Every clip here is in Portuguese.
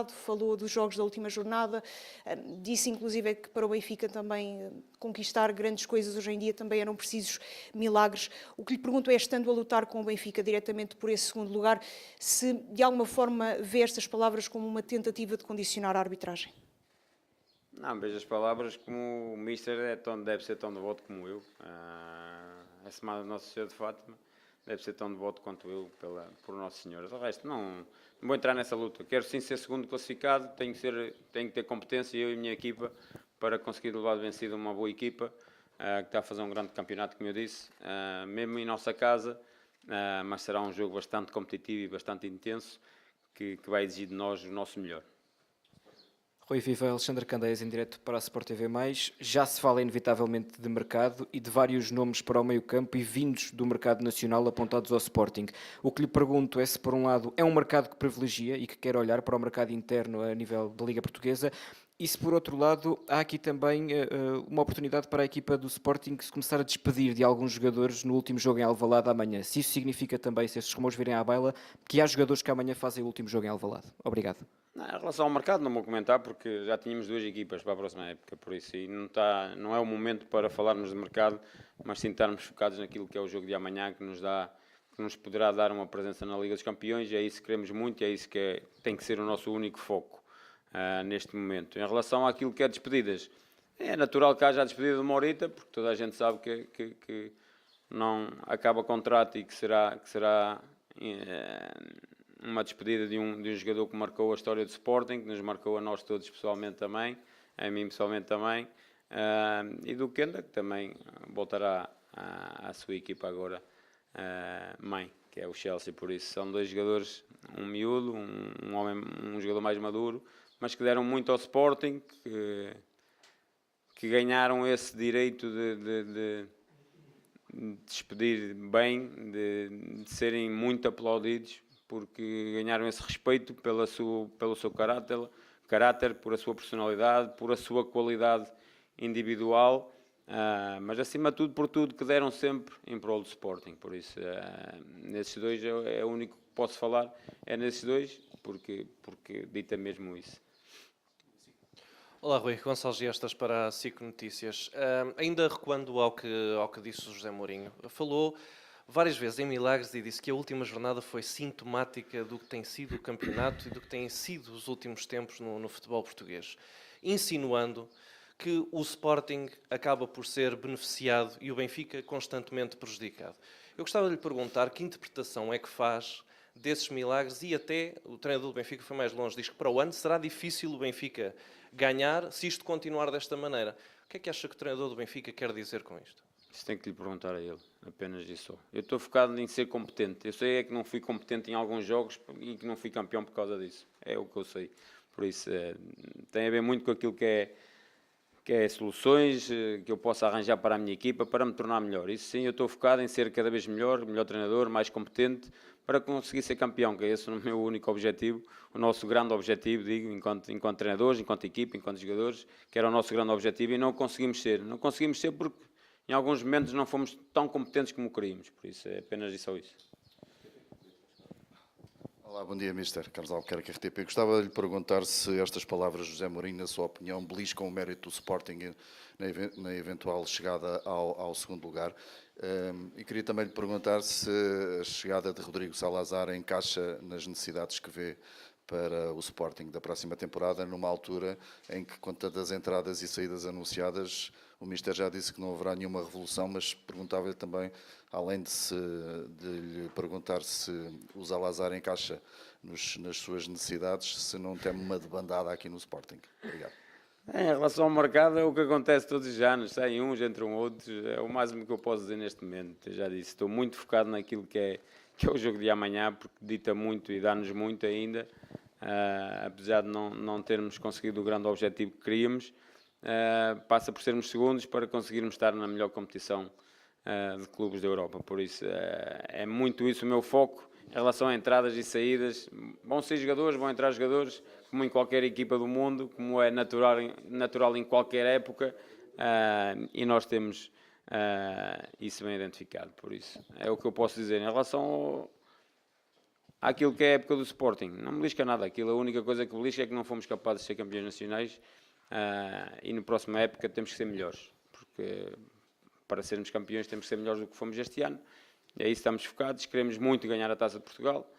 falou dos jogos da última jornada, disse inclusive que para o Benfica também conquistar grandes coisas hoje em dia também eram precisos milagres. O que lhe pergunto é, estando a lutar com o Benfica diretamente por esse segundo lugar, se de alguma forma vê estas palavras como uma tentativa de condicionar a arbitragem? Não, vejo as palavras como o Mister deve ser tão devoto como eu. A Semana de Nossa Senhora de Fátima deve ser tão devoto quanto eu por Nossa Senhora. O resto, não vou entrar nessa luta. Quero sim ser segundo classificado, tenho que ter competência, eu e a minha equipa, para conseguir levar de vencido uma boa equipa, que está a fazer um grande campeonato, como eu disse, mesmo em nossa casa, mas será um jogo bastante competitivo e bastante intenso, que vai exigir de nós o nosso melhor. Rui Viva, Alexandre Candeias em direto para a Sport TV+. Já se fala inevitavelmente de mercado e de vários nomes para o meio-campo e vindos do mercado nacional apontados ao Sporting. O que lhe pergunto é se, por um lado, é um mercado que privilegia e que quer olhar para o mercado interno a nível da Liga Portuguesa, e se, por outro lado, há aqui também uma oportunidade para a equipa do Sporting se começar a despedir de alguns jogadores no último jogo em Alvalade amanhã. Se isso significa também, se esses rumores virem à baila, que há jogadores que amanhã fazem o último jogo em Alvalade. Obrigado. Em relação ao mercado, não vou comentar porque já tínhamos duas equipas para a próxima época, por isso e não é o momento para falarmos de mercado, mas sim estarmos focados naquilo que é o jogo de amanhã, que nos poderá dar uma presença na Liga dos Campeões, e é isso que queremos muito, e é isso que tem que ser o nosso único foco neste momento. Em relação àquilo que é despedidas, é natural que haja a despedida de Morita, porque toda a gente sabe que não acaba contrato e que será uma despedida de um jogador que marcou a história do Sporting, que nos marcou a nós todos pessoalmente também, a mim pessoalmente também, e do Kenda, que também voltará à sua equipa agora, mãe, que é o Chelsea. Por isso são dois jogadores, um miúdo, um jogador mais maduro, mas que deram muito ao Sporting, que ganharam esse direito de despedir bem, de serem muito aplaudidos, porque ganharam esse respeito pelo seu caráter, por a sua personalidade, por a sua qualidade individual, mas acima de tudo por tudo que deram sempre em prol do Sporting. Por isso, nesses dois é o único que posso falar, é nesses dois, porque dita mesmo isso. Olá, Rui. Gonçalo Giestas para a SIC Notícias. Ainda recuando ao que disse o José Mourinho, falou várias vezes em milagres e disse que a última jornada foi sintomática do que tem sido o campeonato e do que têm sido os últimos tempos no futebol português, insinuando que o Sporting acaba por ser beneficiado e o Benfica constantemente prejudicado. Eu gostava de lhe perguntar que interpretação é que faz desses milagres, e até o treinador do Benfica foi mais longe, diz que para o ano será difícil o Benfica ganhar se isto continuar desta maneira. O que é que acha que o treinador do Benfica quer dizer com isto? Isso tem que lhe perguntar a ele, apenas isso. Eu estou focado em ser competente. Eu sei que não fui competente em alguns jogos e que não fui campeão por causa disso. É o que eu sei. Por isso, tem a ver muito com aquilo que é soluções que eu possa arranjar para a minha equipa, para me tornar melhor. Isso sim, eu estou focado em ser cada vez melhor treinador, mais competente, para conseguir ser campeão, que é esse o meu único objetivo, o nosso grande objetivo, digo, enquanto treinadores, enquanto equipa, enquanto jogadores, que era o nosso grande objetivo, e não conseguimos ser. Não conseguimos ser porque em alguns momentos não fomos tão competentes como queríamos. Por isso, é apenas isso. Olá, bom dia, Mister. Carlos Albuquerque, RTP. Gostava de lhe perguntar se estas palavras de José Mourinho, na sua opinião, beliscam o mérito do Sporting na eventual chegada ao segundo lugar. E queria também lhe perguntar se a chegada de Rodrigo Salazar encaixa nas necessidades que vê para o Sporting da próxima temporada, numa altura em que, com tantas entradas e saídas anunciadas, o Mister já disse que não haverá nenhuma revolução, mas perguntava-lhe também, além de lhe perguntar se o Salazar encaixa nas suas necessidades, se não tem uma debandada aqui no Sporting. Obrigado. Em relação ao mercado, é o que acontece todos os anos, saem uns, entram outros, é o máximo que eu posso dizer neste momento. Eu já disse, estou muito focado naquilo que é o jogo de amanhã, porque dita muito e dá-nos muito ainda, apesar de não termos conseguido o grande objetivo que queríamos. Passa por sermos segundos para conseguirmos estar na melhor competição de clubes da Europa. Por isso, é muito isso o meu foco. Em relação a entradas e saídas, vão ser jogadores, vão entrar jogadores, como em qualquer equipa do mundo, como é natural em qualquer época, e nós temos isso bem identificado. Por isso, é o que eu posso dizer. Em relação àquilo que é a época do Sporting. Não me belisca nada. Aquilo, a única coisa que belisca é que não fomos capazes de ser campeões nacionais e na próxima época temos que ser melhores. Porque para sermos campeões temos que ser melhores do que fomos este ano. E aí estamos focados. Queremos muito ganhar a Taça de Portugal,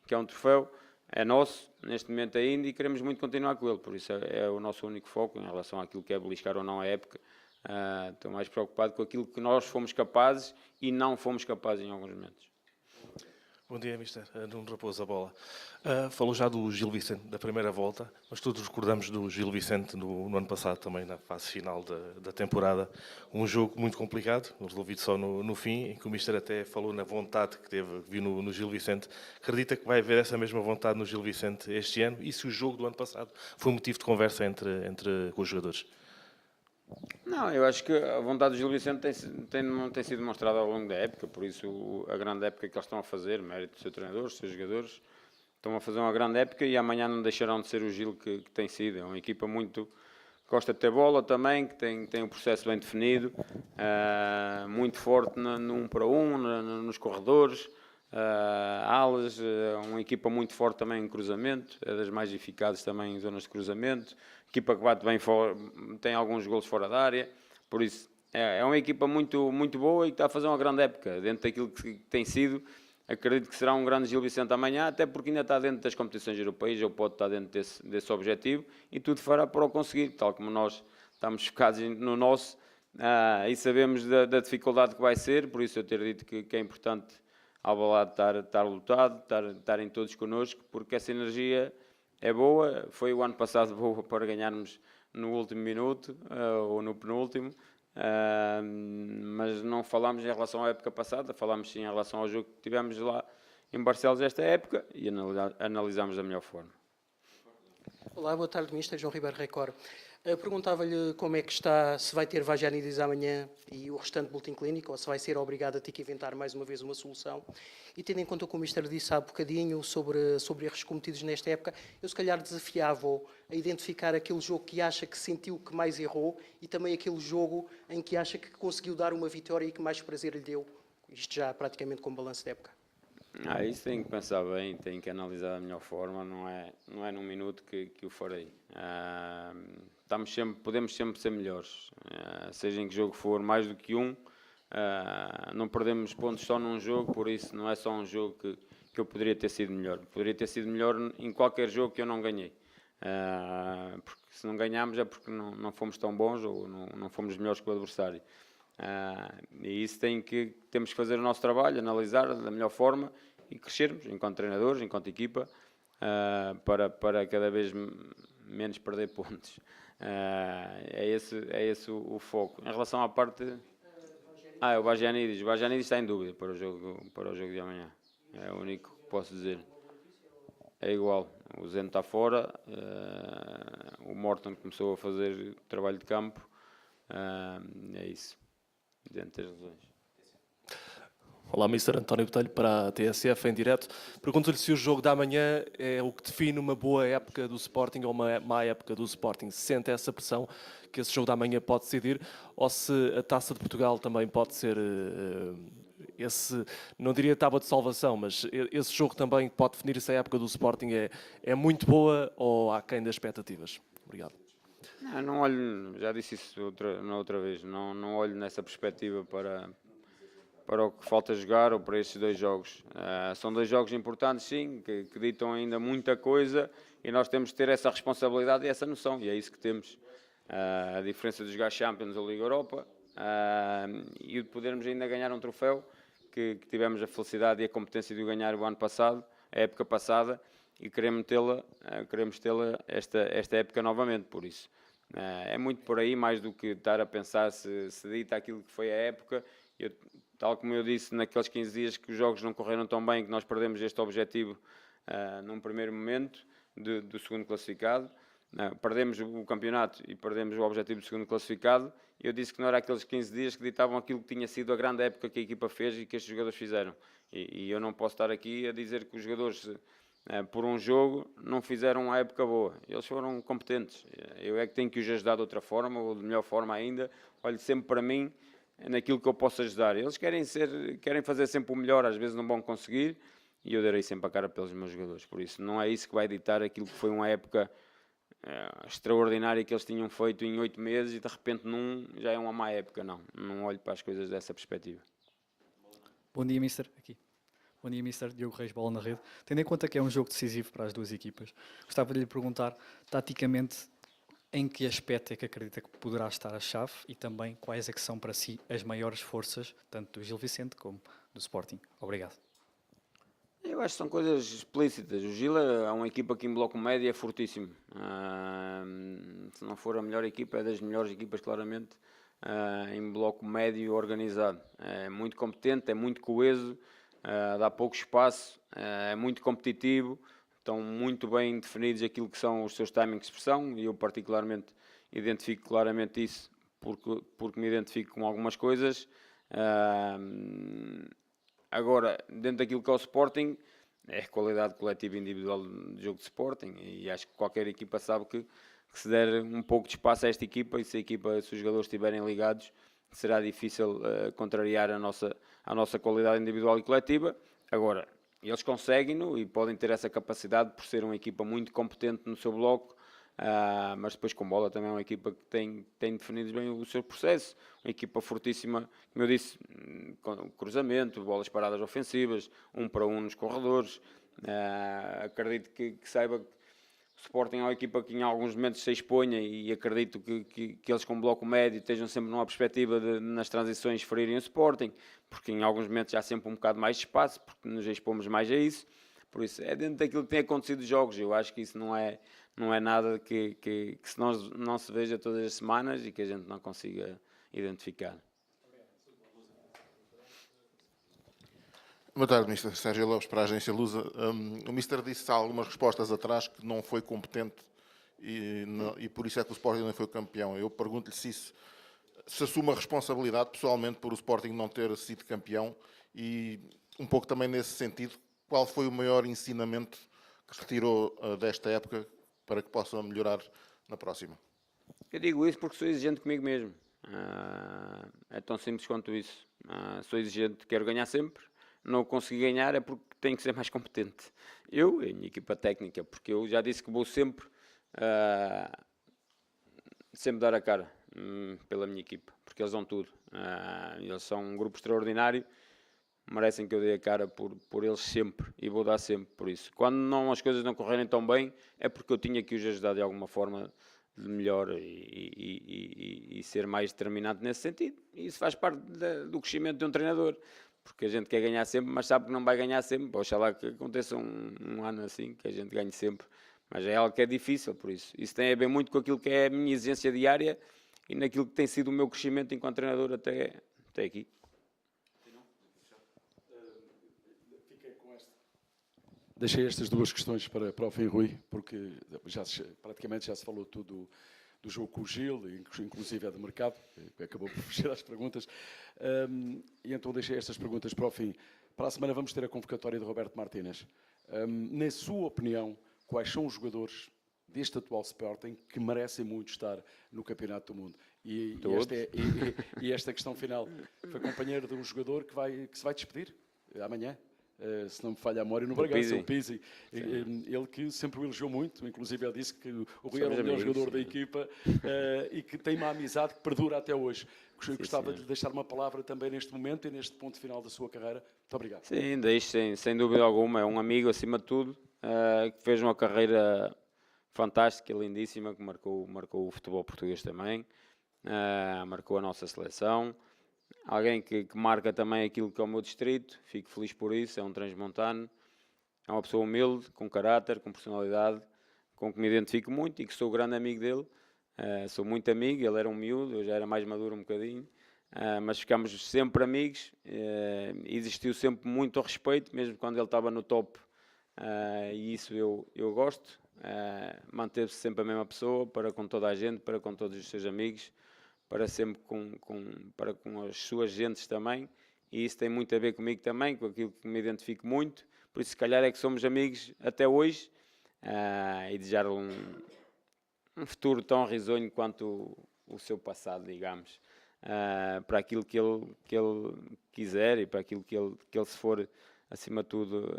que é um troféu. É nosso, neste momento ainda, e queremos muito continuar com ele. Por isso é o nosso único foco em relação àquilo que é beliscar ou não a época. Estou mais preocupado com aquilo que nós fomos capazes e não fomos capazes em alguns momentos. Bom dia, Mister. Nuno Raposo, a bola. Falou já do Gil Vicente, da primeira volta, mas todos recordamos do Gil Vicente no ano passado, também na fase final da temporada. Um jogo muito complicado, resolvido só no fim, em que o Mister até falou na vontade que viu no Gil Vicente. Acredita que vai haver essa mesma vontade no Gil Vicente este ano? E se o jogo do ano passado foi motivo de conversa com os jogadores? Não, eu acho que a vontade do Gil Vicente tem sido demonstrada ao longo da época, por isso a grande época que eles estão a fazer, mérito do seu treinador, dos seus jogadores, estão a fazer uma grande época e amanhã não deixarão de ser o Gil que tem sido. É uma equipa muito que gosta de ter bola também, que tem um processo bem definido, muito forte no 1 para 1, nos corredores, alas, uma equipa muito forte também em cruzamento, é das mais eficazes também em zonas de cruzamento, equipa que bate bem fora, tem alguns golos fora da área, por isso é uma equipa muito, muito boa e que está a fazer uma grande época, dentro daquilo que tem sido. Acredito que será um grande Gil Vicente amanhã, até porque ainda está dentro das competições europeias, ou pode estar dentro desse objetivo, e tudo fará para o conseguir, tal como nós estamos focados no nosso, e sabemos da dificuldade que vai ser, por isso eu ter dito que é importante Alvalade estar lutado, estarem todos connosco, porque essa energia é boa, foi o ano passado boa para ganharmos no último minuto, ou no penúltimo, mas não falámos em relação à época passada, falámos sim em relação ao jogo que tivemos lá em Barcelos esta época e analisámos da melhor forma. Olá, boa tarde, Mister João Ribeiro Record. Perguntava-lhe como é que está, se vai ter Vaginides amanhã e o restante boletim clínico, ou se vai ser obrigado a ter que inventar mais uma vez uma solução. E tendo em conta o que o Mister disse há bocadinho sobre erros cometidos nesta época, eu se calhar desafiava-o a identificar aquele jogo que acha que sentiu que mais errou e também aquele jogo em que acha que conseguiu dar uma vitória e que mais prazer lhe deu, isto já praticamente com balanço da época. Isso tem que pensar bem, tem que analisar da melhor forma, não é num minuto que o farei. Podemos sempre ser melhores, seja em que jogo for, mais do que um, não perdemos pontos só num jogo, por isso não é só um jogo que eu poderia ter sido melhor. Poderia ter sido melhor em qualquer jogo que eu não ganhei, porque se não ganhámos é porque não fomos tão bons ou não fomos melhores que o adversário. E isso temos que fazer o nosso trabalho, analisar da melhor forma e crescermos enquanto treinadores, enquanto equipa, para cada vez menos perder pontos. É esse o foco. Em relação à parte... o Vaginides. O Vaginides está em dúvida para o jogo de amanhã. É o único que posso dizer. É igual. O Zeno está fora. O Morton começou a fazer trabalho de campo. É isso. Dentro das lesões. Olá, Mr. António Botelho para a TSF em direto. Pergunto-lhe se o jogo da manhã é o que define uma boa época do Sporting ou uma má época do Sporting. Se sente essa pressão que esse jogo da manhã pode decidir ou se a Taça de Portugal também pode ser esse, não diria tábua de salvação, mas esse jogo também pode definir se a época do Sporting é muito boa ou aquém das expectativas. Obrigado. Não olho, já disse isso na outra vez, não olho nessa perspectiva para o que falta jogar ou para estes dois jogos. São dois jogos importantes, sim, que ditam ainda muita coisa e nós temos que ter essa responsabilidade e essa noção, e é isso que temos. A diferença de jogar Champions ou Liga Europa e de podermos ainda ganhar um troféu que tivemos a felicidade e a competência de o ganhar o ano passado, a época passada, e queremos tê-la esta época novamente, por isso. É muito por aí, mais do que estar a pensar se dita aquilo que foi a época. Tal como eu disse naqueles 15 dias que os jogos não correram tão bem, que nós perdemos este objetivo num primeiro momento do segundo classificado. Perdemos o campeonato e perdemos o objetivo do segundo classificado. Eu disse que não era aqueles 15 dias que ditavam aquilo que tinha sido a grande época que a equipa fez e que estes jogadores fizeram. E eu não posso estar aqui a dizer que os jogadores, por um jogo, não fizeram uma época boa. Eles foram competentes. Eu é que tenho que os ajudar de outra forma, ou de melhor forma ainda. Olho sempre para mim, naquilo que eu posso ajudar. Eles querem fazer sempre o melhor, às vezes não vão conseguir, e eu darei sempre a cara pelos meus jogadores. Por isso, não é isso que vai ditar aquilo que foi uma época extraordinária que eles tinham feito em 8 meses e de repente já é uma má época. Não olho para as coisas dessa perspectiva. Bom dia, Mister. Aqui. Bom dia, Mister. Diogo Reis, Bola na Rede. Tendo em conta que é um jogo decisivo para as duas equipas, gostava de lhe perguntar, taticamente, em que aspecto é que acredita que poderá estar a chave e também quais é que são para si as maiores forças, tanto do Gil Vicente como do Sporting. Obrigado. Eu acho que são coisas explícitas. O Gil é uma equipa que em bloco médio é fortíssimo. Se não for a melhor equipa, é das melhores equipas, claramente, em bloco médio organizado. É muito competente, é muito coeso, dá pouco espaço, é muito competitivo, estão muito bem definidos aquilo que são os seus timings de expressão e eu particularmente identifico claramente isso porque me identifico com algumas coisas. Agora, dentro daquilo que é o Sporting, é qualidade coletiva e individual de jogo de Sporting e acho que qualquer equipa sabe que se der um pouco de espaço a esta equipa e se os jogadores estiverem ligados, será difícil contrariar a nossa qualidade individual e coletiva. Agora, eles conseguem-no e podem ter essa capacidade por ser uma equipa muito competente no seu bloco, mas depois com bola também é uma equipa que tem definido bem o seu processo, uma equipa fortíssima, como eu disse, com cruzamento, bolas paradas ofensivas, 1 para 1 nos corredores. Acredito que saiba que o Sporting é uma equipa que em alguns momentos se exponha e acredito que eles com bloco médio estejam sempre numa perspectiva de nas transições ferirem o Sporting, porque em alguns momentos há sempre um bocado mais de espaço, porque nos expomos mais a isso. Por isso, é dentro daquilo que tem acontecido nos jogos. Eu acho que isso não é nada que se não se veja todas as semanas e que a gente não consiga identificar. Boa tarde, Mr. Sérgio Lopes, para a agência Lusa. O Mr. disse há algumas respostas atrás que não foi competente e por isso é que o Sporting não foi campeão. Eu pergunto-lhe se assume a responsabilidade pessoalmente por o Sporting não ter sido campeão e um pouco também nesse sentido, qual foi o maior ensinamento que retirou desta época para que possa melhorar na próxima? Eu digo isso porque sou exigente comigo mesmo. É tão simples quanto isso. Sou exigente, quero ganhar sempre. Não consegui ganhar é porque tenho que ser mais competente. Eu e a minha equipa técnica, porque eu já disse que vou sempre dar a cara pela minha equipa, porque eles dão tudo. Eles são um grupo extraordinário, merecem que eu dê a cara por eles sempre e vou dar sempre por isso. Quando as coisas não correrem tão bem, é porque eu tinha que os ajudar de alguma forma de melhor e ser mais determinante nesse sentido. E isso faz parte do crescimento de um treinador. Porque a gente quer ganhar sempre, mas sabe que não vai ganhar sempre. Oxalá que aconteça um ano assim, que a gente ganhe sempre. Mas é algo que é difícil, por isso. Isso tem a ver muito com aquilo que é a minha exigência diária e naquilo que tem sido o meu crescimento enquanto treinador até aqui. Deixei estas duas questões para o fim, Rui, porque praticamente já se falou tudo do jogo com o Gil, inclusive é de mercado, acabou por fugir às perguntas, e então deixei estas perguntas para o fim. Para a semana vamos ter a convocatória de Roberto Martínez. Na sua opinião, quais são os jogadores deste atual Sporting que merecem muito estar no Campeonato do Mundo? E esta questão final, foi companheiro de um jogador que se vai despedir amanhã? Se não me falha a memória, no Bragança, o Pizzi. Ele que sempre o elogiou muito, inclusive ele disse que o Rui era o melhor jogador da equipa e que tem uma amizade que perdura até hoje. Gostava de lhe deixar uma palavra também neste momento e neste ponto final da sua carreira. Muito obrigado. Sim, deixo, sem dúvida alguma. É um amigo, acima de tudo, que fez uma carreira fantástica, lindíssima, que marcou o futebol português também, marcou a nossa seleção. Alguém que marca também aquilo que é o meu distrito, fico feliz por isso, é um transmontano, é uma pessoa humilde, com caráter, com personalidade, com que me identifico muito e que sou grande amigo dele, sou muito amigo, ele era um miúdo, eu já era mais maduro um bocadinho, mas ficámos sempre amigos, existiu sempre muito respeito, mesmo quando ele estava no top, e isso eu gosto, manteve-se sempre a mesma pessoa, para com toda a gente, para com todos os seus amigos, para sempre para com as suas gentes também, e isso tem muito a ver comigo também, com aquilo que me identifico muito, por isso se calhar é que somos amigos até hoje, e desejar-lhe um futuro tão risonho quanto o seu passado, digamos, para aquilo que ele quiser e para aquilo que ele se for, acima de tudo,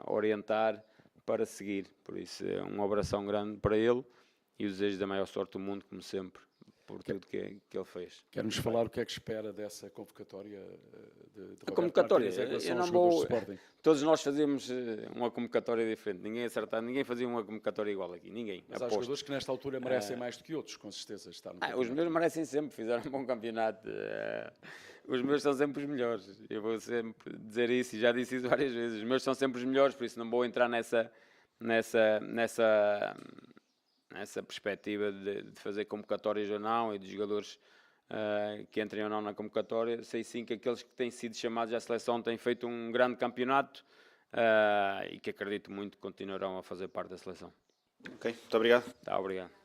orientar para seguir. Por isso, um abração grande para ele e o desejo da maior sorte do mundo, como sempre, por tudo que ele fez. Quer-nos falar o que é que espera dessa convocatória de A Roberto convocatória, Martínez em relação eu aos não jogadores vou. do Sporting? Todos nós fazemos uma convocatória diferente. Ninguém fazia uma convocatória igual aqui. Ninguém. Mas há aposto. jogadores que nesta altura merecem mais do que outros, com certeza. Está no Os campeonato. meus merecem sempre, fizeram um bom campeonato. Os meus são sempre os melhores. Eu vou sempre dizer isso e já disse isso várias vezes. Os meus são sempre os melhores, por isso não vou entrar nessa perspectiva de fazer convocatórias ou não e de jogadores que entrem ou não na convocatória. Sei sim que aqueles que têm sido chamados à seleção têm feito um grande campeonato e que acredito muito que continuarão a fazer parte da seleção. Ok, muito obrigado. Tá, obrigado.